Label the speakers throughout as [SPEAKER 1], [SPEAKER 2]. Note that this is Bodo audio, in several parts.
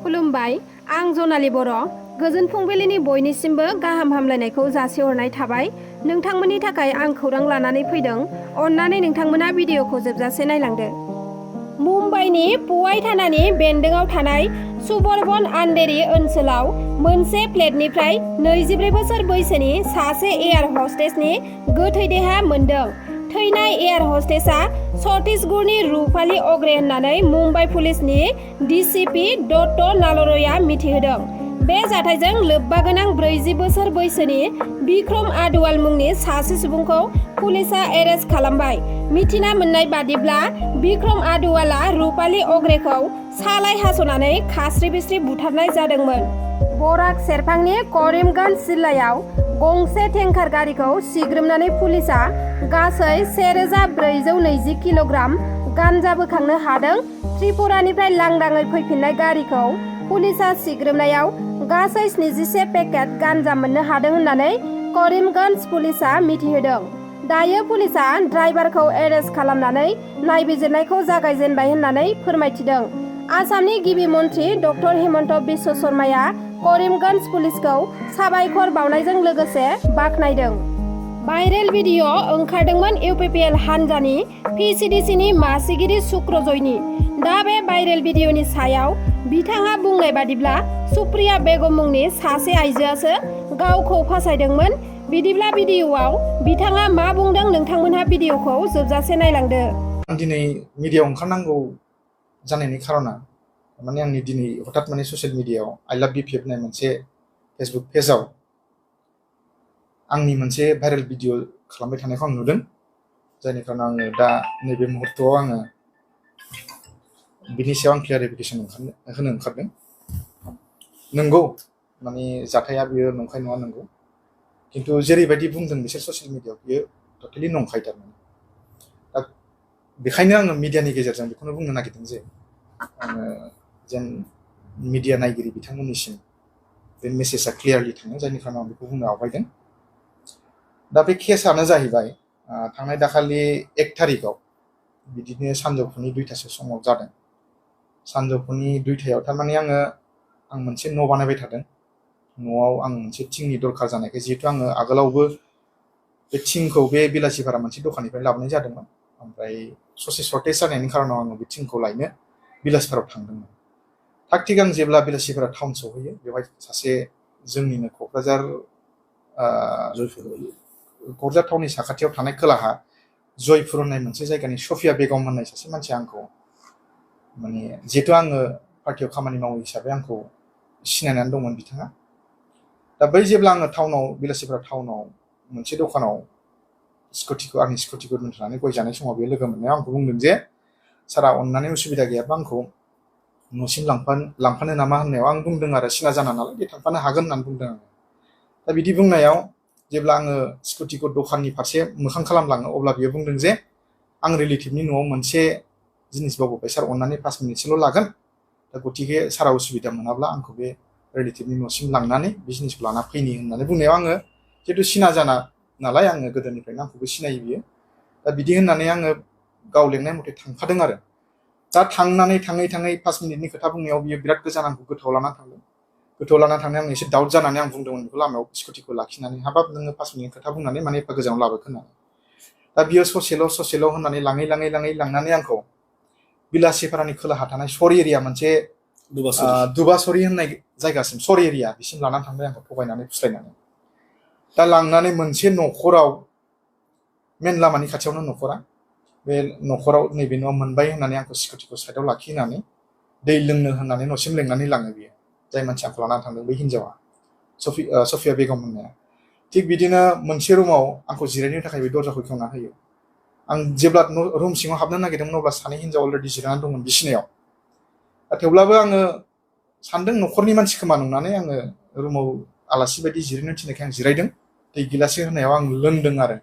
[SPEAKER 1] खुलुमबाय आं जनाली बर' गोजोन फुंबिलिनि बयनिसिमबो गाहाम हामलायनायखौ जासिहरनाय थाबाय नोंथांमोननि थाखाय आं खौरां लानानै फैदों अन्नानै नोंथांमोना भिडिअखौ जोबजासे नायलांदो मुम्बाइनि पुवाइ थानानि बेन्दोंआव थानाय सुबर्बन आन्धेरी ओनसोलाव मोनसे फ्लेटनिफ्राय 24 बोसोर बैसोनि सासे एयार हस्टेसनि गोथै देहा मोन्दों थैनाय एयार हस्टेसा छत्तीसगढ़नि रुपाली अग्रे होननानै मुम्बाइ पुलिसनि डिसिपि दत्त नालरया मिथिहोदों बे जाथायजों लोब्बा गोनां 40 बोसोर बैसोनि बिक्रम आडवाल मुंनि सासे सुबुंखौ पुलिसआ एरेस्ट खालामबाय मिथिना मोननाय बादिब्ला बिक्रम आडवालआ रुपाली अग्रेखौ सालाय हास'नानै खास्रि बिस्रि बुथारनाय जादोंमोन बराक सेरफांनि करीमगंज जिल्लायाव गंसे टेंकार गारिखौ सिग्रोमनानै पुलिसआ गासै 1420 किल'ग्राम गान्जा बोखांनो हादों त्रिपुरानिफ्राय लांदाङै फैफिननाय गारिखौ पुलिसआ सिग्रोमनायाव गासै 71 पेकेट गान्जा मोननो हादों होननानै करीमगंज पुलिसआ मिथिहोदों दायो पुलिसआ ड्राइभारखौ एरेस्ट खालामनानै नायबिजिरनायखौ जागायजेनबाय होननानै फोरमायथिदों आसामनि गिबि मन्त्रि डक्टर हिमन्त बिश्व शर्माया करीमगंज पुलिसखौ साबायखर बावनायजों लोगोसे बाख्नायदों भाइरेल भिडिअ ओंखारदोंमोन इउपिपिएल हानजानि VCDCनि मासिगिरि सुक्रजयनि दा बे भाइरेल भिडिअनि सायाव बिथाङा बुंनाय बादिब्ला सुप्रिया बेगम मुंनि सासे आइजोआसो गावखौ फासायदोंमोन बिदिब्ला भिडिअआव बिथाङा मा बुंदों नोंथांमोनहा भिडिअखौ जोबजासे नायलांदो
[SPEAKER 2] दिनै मिडियायाव ओंखारनांगौ जानायनि खारना माने आंनि दिनै हठात माने ससियेल मिडियायाव आइ लाभ बिपिएफ होननाय मोनसे फेसबुक पेजाव आंनि मोनसे भाइरेल भिडिअ खालामबाय थानायखौ आं नुदों जायनि खारनाव आङो दा नैबे मुहूर्तआव आङो बिनि सायाव आं क्लियारिफिकेसन होनो ओंखारदों नंगौ माने जाथाया बियो नंखाय नङा नंगौ खिन्थु जेरैबायदि बुंदों बिसोर ससियेल मिडियायाव बियो टटेलि नंखाय थारमाने दा बेखायनो आङो मिडियानि गेजेरजों बेखौनो बुंनो नागिरदों जे आङो जेन मिडिया नायगिरि बिथांमोननिसिम बे मेसेजआ क्लियारलि थाङो जायनि खारनाव आं बेखौ बुंनो आवगायदों दा बे केसआनो जाहैबाय थांनाय दाखालि 1 तारिखआव बिदिनो सानजौफुनि 2टासो समाव जादों सानजौफुनि 2टायाव थारमाने आं मोनसे न' बानायबाय थादों न'आव आं मोनसे थिंनि दरखार जानायखाय जिहेतु आङो आगोलावबो बे थिंखौ बे बिलासिपारा मोनसे दखाननिफ्राय लाबोनाय जादोंमोन ओमफ्राय ससे सर्टेज जानायनि खारनाव आङो बे थिंखौ लायनो बिलासिपारायाव थांदोंमोन थाग थिग आं जेब्ला बिलासिपारा टाउन सहैयो बेवहाय सासे जोंनिनो क'क्राझार टाउननि साखाथियाव थानाय खोलाहा जयपुर होननाय मोनसे जायगानि सफिया बेगम होननाय सासे मानसिया आंखौ माने जिहेतु आङो पार्टियाव खामानि मावो हिसाबै आंखौ सिनायनानै दंमोन बिथाङा दा बै जेब्ला आङो टाउनाव बिलासिपारा टाउनाव मोनसे दखानाव आंनि स्कुटिखौ दोनथ'नानै गय जानाय समाव बे लोगो मोननायाव आंखौ बुंदों जे सारा अननानै उसुबिदा गैयाबा आंखौ न'सिम लांफानो नामा होननायाव आं बुंदों आरो सिना जाना नालाय बे थांफानो हागोन होननानै बुंदों आङो दा बिदि बुंनायाव जेब्ला आङो स्कुटिखौ दखाननि फारसे मोखां खालामलाङो अब्ला बियो बुंदों जे आं रिलेटिभनि न'आव मोनसे जिनिस बावबोबाय सार अननानै 5 मिनिटसोल' लागोन दा गतिके सारा उसुबिदा मोनाब्ला आंखौ बे रिलेटिभनि न'सिम लांनानै बे जिनिसखौ लाना फैनि होननानै बुंनायाव आङो जिहेतु सिना जाना नालाय आङो गोदोनिफ्रायनो आंखौबो सिनायो बियो दा बिदि होननानै आङो गाव लेंनाय मथे थांफादों आरो दा थांनानै थाङै 5 मिनिटनि खोथा बुंनायाव बियो बिराद गोजान आंखौ गोथौआव लाना थांदों गोथौआव लाना थांनायाव आं एसे डाउट जानानै आं बुंदोंमोन बेखौ लामायाव स्कुटिखौ लाखिनानै हाबाब नोङो 5 मिनिट खोथा बुंनानै माने एफा गोजानाव लाबोखो होननानै दा बियो ससेल' होननानै लांनानै आंखौ बिलासिपारानि खोलाहा थानाय सरि एरिया मोनसे दुबासरि होननाय जायगासिम सरि एरिया बिसिम लानानै थांबाय आंखौ थगायनानै फुस्लायनानै दा लांनानै मोनसे न'खराव मेन लामानि खाथियावनो न'खरा बे न'खराव नैबे न'आ मोनबाय होननानै आंखौ स्कुटिखौ साइडआव लाखिनानै दै लोंनो होननानै न'सिम लेंनानै लाङो बियो जाय मानसि आंखौ लानानै थांदों बै हिन्जावा सफिया बेगम होननाया थिग बिदिनो मोनसे रुमाव आंखौ जिरायनो थाखाय बे दरजाखौ खेवना होयो आं जेब्ला रुम सिङाव हाबनो नागिरदोंमोन अब्ला सानै हिन्जाव अलरेडि जिरायनानै दंमोन बिसिनायाव थेवब्लाबो आङो सानदों न'खरनि मानसि खोमा नंनानै आङो रुमाव आलासि बायदि जिरायनो थिननायखाय आं जिरायदों दै गिलाससे होनायाव आं लोंदों आरो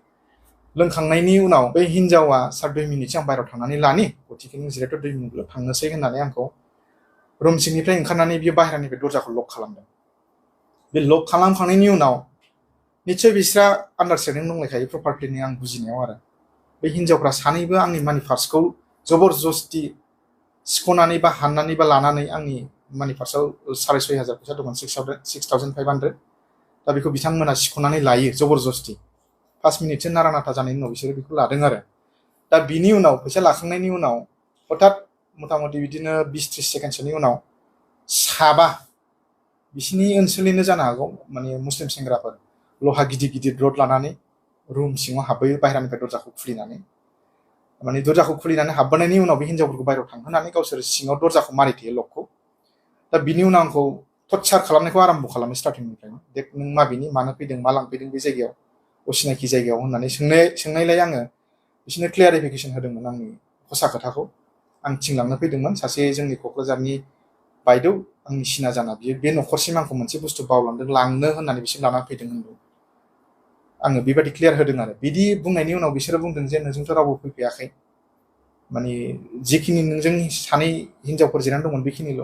[SPEAKER 2] लोंखांनायनि उनाव बै हिन्जावा सार 2 मिनिटसो आं बाहेरायाव थांनानै लानि गतिके नों जिरायथ' 2 मिनिटल' थांनोसै होननानै आंखौ रुम सिंनिफ्राय ओंखारनानै बियो बाहेरानिफ्राय दरजाखौ लक खालामदों बे लक खालामखांनायनि उनाव निस्सय बिस्रा आन्डारस्टेन्डिं दंलायखायो प्रपार्टिनि आं बुजिनायाव आरो बे हिन्जावफ्रा सानैबो आंनि मानि पार्सखौ जबरदस्ति सिख'नानै बा हाननानै बा लानानै आंनि मानि फार्स्टआव 6,500 फैसा दंमोन 6,500 दा बेखौ बिथांमोना सिख'नानै लायो जबरदस्ति 5 मिनिटसो नारा नाथा जानायनि उनाव बिसोरो बेखौ लादों आरो दा बिनि उनाव फैसा लाखांनायनि उनाव हठात मथा मथि बिदिनो 20-30 सेकेन्डसोनि उनाव साबा बिसिनि ओनसोलनिनो जानो हागौ माने मुस्लिम सेंग्राफोर लहा गिदिर गिदिर रड लानानै रुम सिङाव हाबबोयो बाहेरानिफ्राय दरजाखौ खुलिनानै माने दरजाखौ खुलिनानै हाबबोनायनि उनाव बे हिनजावफोरखौ बाहेरायाव थांहोनानै गावसोर सिङाव दरजाखौ मारिथेयो लकखौ दा बिनि उनाव आंखौ टर्चार खालामनायखौ आराम्भ खालामो स्टार्टिंनिफ्रायनो देख नों माबेनि मानो फैदों मा लांफैदों बे जायगायाव असिनाखि जायगायाव होननानै सोंनायलाय आङो बिसोरनो क्लियारिफिकेसन होदोंमोन आंनि हसा खोथाखौ आं थिनलांनो फैदोंमोन सासे जोंनि क'क्राझारनि बायद' आंनि सिना जाना बियो बे न'खरसिम आंखौ मोनसे बुस्थु बावलांदों लांनो होननानै बिसोर लानानै फैदों होनदों आङो बेबायदि क्लियार होदों आरो बिदि बुंनायनि उनाव बिसोरो बुंदों जे नोंजोंथ' रावबो फैफायाखै माने जिखिनि नोंजों सानै हिनजावफोर जिरायनानै दंमोन बेखिनिल'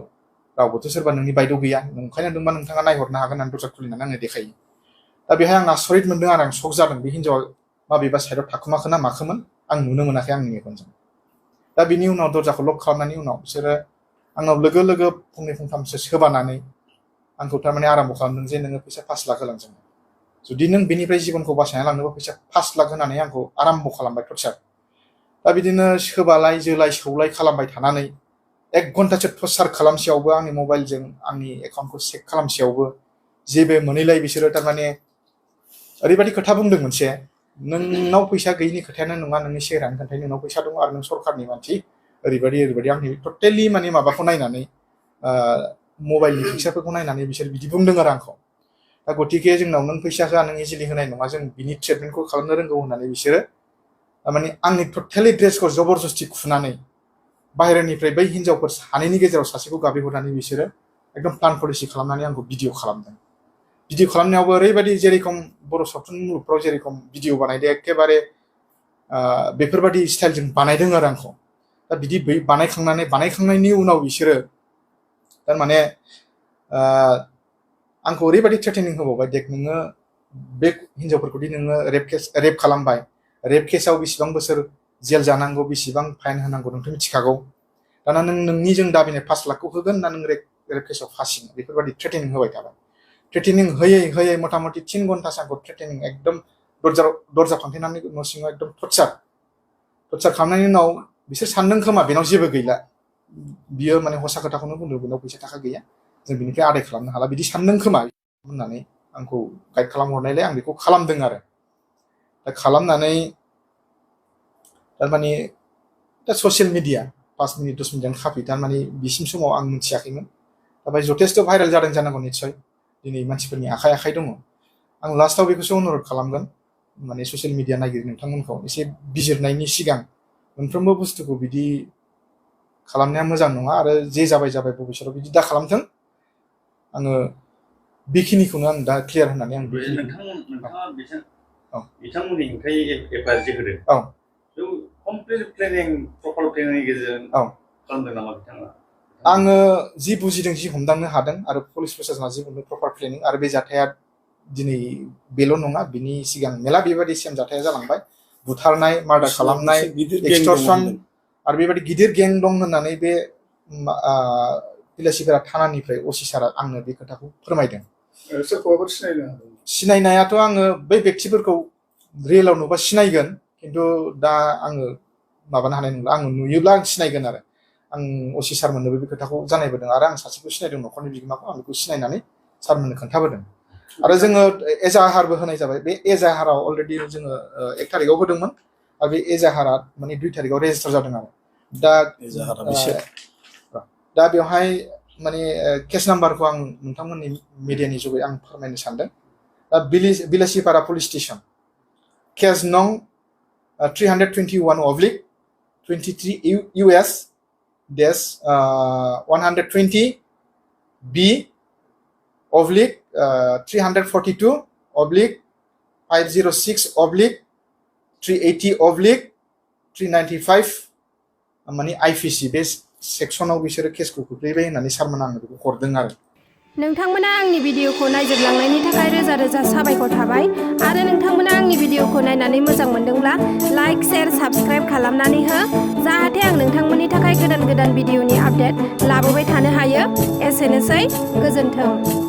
[SPEAKER 2] रावबोथ' सोरबा नोंनि बायद' गैया नंखायनो दंबा नोंथाङा नायहरनो हागोन होननानै दरजा खुलिनानै आंनो देखायो दा बेहाय आं आसरित मोनदों आरो आं शक जादों बे हिनजावा माबेबा साइडआव थाखुमाखोना माखोमोन आं नुनो मोनाखै आंनि मेगनजों दा बिनि उनाव दरजाखौ लक खालामनायनि उनाव बिसोरो आंनाव लोगो लोगो फंनै फंथामसो सोबानानै आंखौ थारमाने आराम्भ खालामदों जे नोङो फैसा 5 लाख होलांजोबो जुदि नों बेनिफ्राय जिबनखौ बासायना लांनोबा फैसा 5 लाख होनानै आंखौ आराम्भ खालामबाय टर्चार दा बिदिनो सोबालाय जोलाय सौलाय खालामबाय थानानै 1 घन्टासो टर्चार खालामसेयावबो आंनि मबाइलजों आंनि एकाउन्टखौ चेक खालामसेयावबो जेबो मोनैलाय बिसोरो थारमाने ओरैबायदि खोथा बुंदों मोनसे नोंनाव फैसा गैयिनि खोथायानो नङा नोंनि सेहेरानि खोन्थायो नोंनाव फैसा दं आरो नों सरखारनि मानसि ओरैबायदि आंनि टटेलि माने माबाखौ नायनानै मबाइलनि पिक्सारफोरखौ नायनानै बिसोर बिदि बुंदों आरो आंखौ दा गतिके जोंनाव नों फैसा होआ नों इजिलि होनाय नङा जों बिनि ट्रिटमेन्टखौ खालामनो रोंगौ होननानै बिसोरो माने आंनि टटेलि ड्रेसखौ जबरदस्ति खुनानै बाहेरानिफ्राय बै हिनजावफोर सानैनि गेजेराव सासेखौ गाब्रिहरनानै बिसोरो एकदम प्लान पलिसि खालामनानै आंखौ भिडिअ खालामदों भिडिअ खालामनायावबो ओरैबायदि जेरेखम बर' सावथुन मुलुगफ्राव जेरेखम भिडिअ बानायदों एखेबारे बेफोरबायदि स्टाइलजों बानायदों आरो आंखौ दा बिदि बानायखांनायनि उनाव बिसोरो थारमाने आंखौ ओरैबायदि थ्रेटेनिं होबावबाय देख नोङो बे हिनजावफोरखौदि नोङो रेप खालामबाय रेप केसाव बेसेबां बोसोर जेल जानांगौ बेसेबां फाइन होनांगौ नोंथ' मिथिखागौ दाना नों नोंनि जों दाबिनाय 5 लाखखौ होगोन ना नों रेप केसाव फासिगोन बेफोरबायदि थ्रेटेनिं होबाय थाबाय थ्रेटेनिं होयै मथा मथि 3 घन्टासो आंखौ थ्रेटेनिं एकदम दरजा फांथेनानै न' सिङाव एकदम टर्चार खालामनायनि उनाव बिसोर सानदों खोमा बेनाव जेबो गैला बियो माने हसा खोथाखौनो बुंदों बेनाव फैसा थाखा गैया जों बिनिफ्राय आदाय खालामनो हाला बिदि सानदों खोमा होननानै आंखौ गाइड खालामहरनायलाय आं बेखौ खालामदों आरो दा खालामनानै थारमाने दा ससियेल मिडिया 5 मिनिट 10 मिनिट खाफि थारमाने बिसिम समाव आं मिथियाखैमोन दा जथेस्थ' भाइरेल जादों जानांगौ निस्सय दिनै मानसिफोरनि आखाइ दङ आं लास्टाव बेखौसो अनुरद खालामगोन माने ससियेल मिडिया नागिरो नोंथांमोनखौ एसे बिजिरनायनि सिगां मोनफ्रोमबो बुस्थुखौ बिदि खालामनाया मोजां नङा आरो जे जाबाय भबिष्यताव बिदि दा खालामथों आङो बेखिनिखौनो आं दा क्लियार होननानै आं
[SPEAKER 3] नोंथाङा बिथांमोननि ओंखाय एफआइआर जे होदों
[SPEAKER 2] औ
[SPEAKER 3] कमप्लिट प्रपार प्लेनिंनि गेजेरजों खालामदों नामा बिथाङा
[SPEAKER 2] आङो जि बुजिदों जि हमदांनो हादों आरो पुलिस प्रशासना जि बुंदों प्रपार प्लेनिं आरो बे जाथाया दिनै बेल' नङा बिनि सिगां मेला बेबायदि सेम जाथाया जालांबाय बुथारनाय मार्डार खालामनाय एक्सटर्सन आरो बेबायदि गिदिर गें दं होननानै बे बिलासिफोरा थानानिफ्राय असि सारा आंनो बे खोथाखौ फोरमायदों
[SPEAKER 3] सोरखौबाफोर
[SPEAKER 2] सिनायनायाथ' आङो बै व्यक्तिफोरखौ रियेलाव नुबा सिनायगोन खिन्थु दा आङो माबानो हानाय नंला आङो नुयोब्ला आं सिनायगोन आरो आं असि सारमोननोबो बे खोथाखौ जानायबोदों आरो आं सासेखौ सिनायदों न'खरनि बिगोमाखौ आं बेखौ सिनायनानै सारमोननो खोन्थाबोदों आरो जोङो एजाहारबो होनाय जाबाय बे एजाहाराव अलरेडि जोङो 1 थारिखआव होदोंमोन आरो बे एजाहारा माने 2 थारिखआव रेजिस्टार जादों आरो दा बेवहाय माने केस नाम्बारखौ आं नोंथांमोननि मिडियानि जुगै आं फोरमायनो सानदों दा बिलासिपारा पुलिस स्टेसन केस नं 321/23 US dash 120 B oblique 342 oblique 506 oblique 380 oblique 395 माने IPC बे सेक्सनाव बिसोरो केसखौ खोख्लैबाय होननानै सारमोन आंनो बेखौ हरदों आरो
[SPEAKER 1] नोंथांमोना आंनि भिडिअखौ नायजोबलांनायनि थाखाय रोजा रोजा साबायखर थाबाय आरो नोंथांमोना आंनि भिडिअखौ नायनानै मोजां मोनदोंब्ला लाइक शेयार साबस्क्राइब खालामनानै हो जाहाथे आं नोंथांमोननि थाखाय गोदान गोदान भिडिअनि आपडेट लाबोबाय थानो हायो। एसेनोसै, गोजोन्थों।